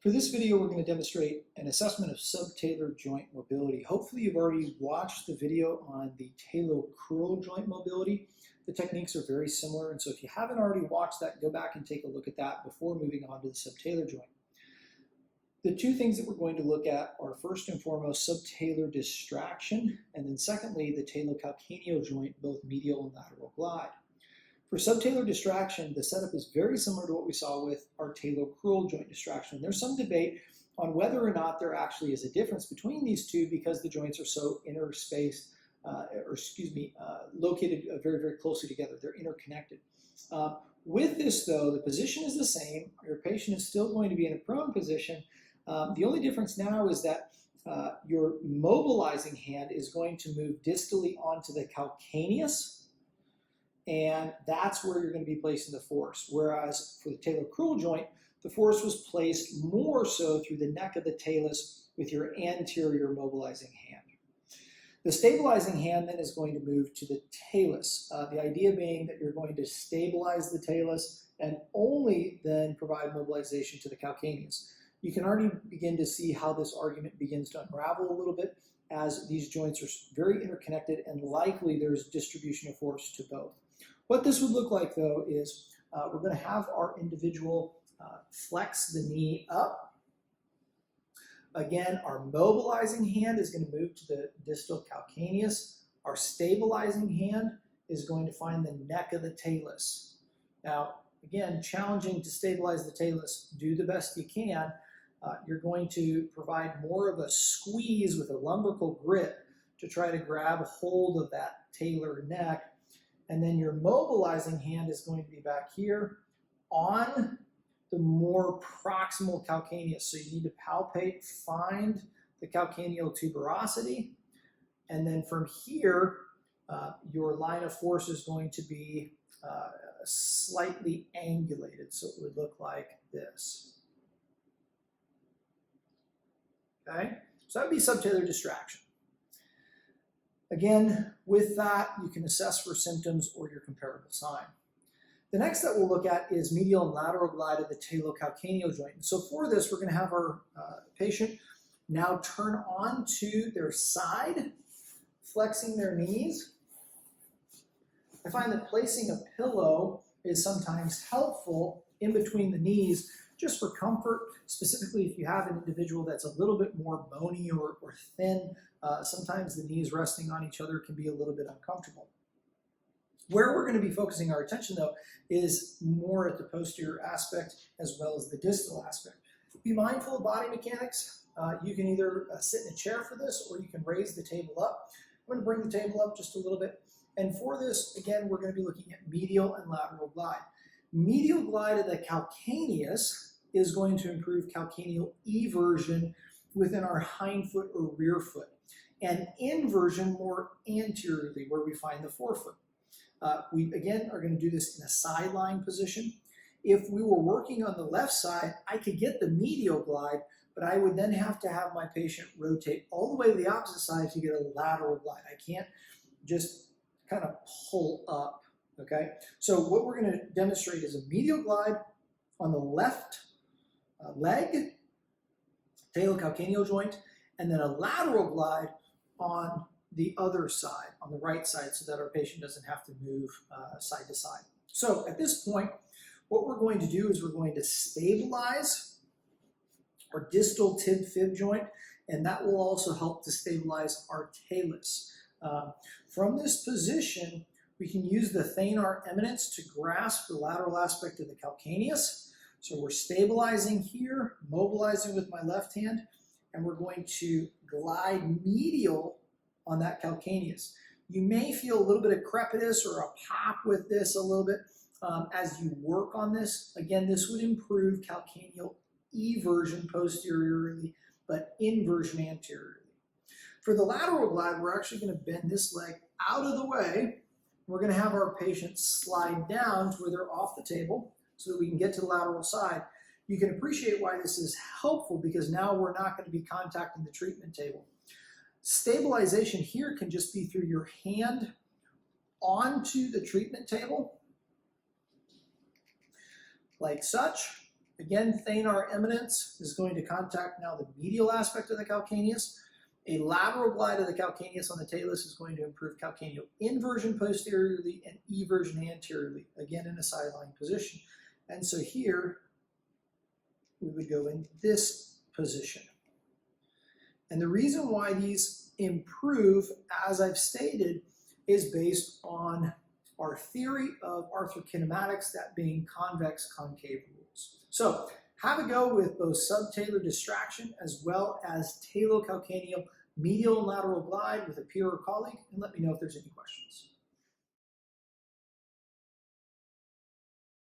For this video, we're going to demonstrate an assessment of subtalar joint mobility. Hopefully you've already watched the video on the Taillow curl joint mobility. The techniques are very similar, and so if you haven't already watched that, go back and take a look at that before moving on to the subtalar joint. The two things that we're going to look at are first and foremost subtalar distraction, and then secondly the Taillow-Calcaneal joint, both medial and lateral glide. For subtalar distraction, the setup is very similar to what we saw with our Taillow curl joint distraction. There's some debate on whether or not there actually is a difference between these two because the joints are so interspaced, located very, very closely together. They're interconnected. With this, though, the position is the same. Your patient is still going to be in a prone position. The only difference now is that your mobilizing hand is going to move distally onto the calcaneus, and that's where you're going to be placing the force. Whereas for the Taillow curl joint, the force was placed more so through the neck of the talus with your anterior mobilizing hand. The stabilizing hand then is going to move to the talus. The idea being that you're going to stabilize the talus and only then provide mobilization to the calcaneus. You can already begin to see how this argument begins to unravel a little bit as these joints are very interconnected and likely there's distribution of force to both. What this would look like, though, is we're going to have our individual flex the knee up. Again, our mobilizing hand is going to move to the distal calcaneus. Our stabilizing hand is going to find the neck of the talus. Now, again, challenging to stabilize the talus. Do the best you can. You're going to provide more of a squeeze with a lumbrical grip to try to grab a hold of that talar neck. And then your mobilizing hand is going to be back here on the more proximal calcaneus. So you need to palpate, find the calcaneal tuberosity. And then from here, your line of force is going to be slightly angulated. So it would look like this. Okay, so that would be subtalar distraction. Again, with that, you can assess for symptoms or your comparable sign. The next that we'll look at is medial and lateral glide of the Taillow-Calcaneal joint. So for this, we're going to have our patient now turn onto their side, flexing their knees. I find that placing a pillow is sometimes helpful in between the knees just for comfort, specifically if you have an individual that's a little bit more bony or thin. Sometimes the knees resting on each other can be a little bit uncomfortable. Where we're going to be focusing our attention, though, is more at the posterior aspect as well as the distal aspect. Be mindful of body mechanics. You can either sit in a chair for this or you can raise the table up. I'm going to bring the table up just a little bit. And for this, again, we're going to be looking at medial and lateral glide. Medial glide of the calcaneus is going to improve calcaneal eversion within our hind foot or rear foot, and inversion more anteriorly where we find the forefoot. We, again, are going to do this in a side lying position. If we were working on the left side, I could get the medial glide, but I would then have to have my patient rotate all the way to the opposite side to get a lateral glide. I can't just kind of pull up, okay? So what we're going to demonstrate is a medial glide on the left leg, Taillow-Calcaneal joint, and then a lateral glide on the other side, on the right side, so that our patient doesn't have to move side to side. So at this point, what we're going to do is we're going to stabilize our distal tib-fib joint, and that will also help to stabilize our talus. From this position, we can use the thenar eminence to grasp the lateral aspect of the calcaneus. So we're stabilizing here, mobilizing with my left hand, and we're going to glide medial on that calcaneus. You may feel a little bit of crepitus or a pop with this a little bit as you work on this. Again, this would improve calcaneal eversion posteriorly, but inversion anteriorly. For the lateral glide, we're actually going to bend this leg out of the way. We're going to have our patient slide down to where they're off the table so that we can get to the lateral side. You can appreciate why this is helpful because now we're not going to be contacting the treatment table. Stabilization here can just be through your hand onto the treatment table, like such. Again, thenar eminence is going to contact now the medial aspect of the calcaneus. A lateral glide of the calcaneus on the talus is going to improve calcaneal inversion posteriorly and eversion anteriorly, again in a sideline position. And so here we would go in this position. And the reason why these improve, as I've stated, is based on our theory of arthrokinematics, that being convex-concave rules. So have a go with both subtalar distraction as well as talocalcaneal medial and lateral glide with a peer or colleague, and let me know if there's any questions.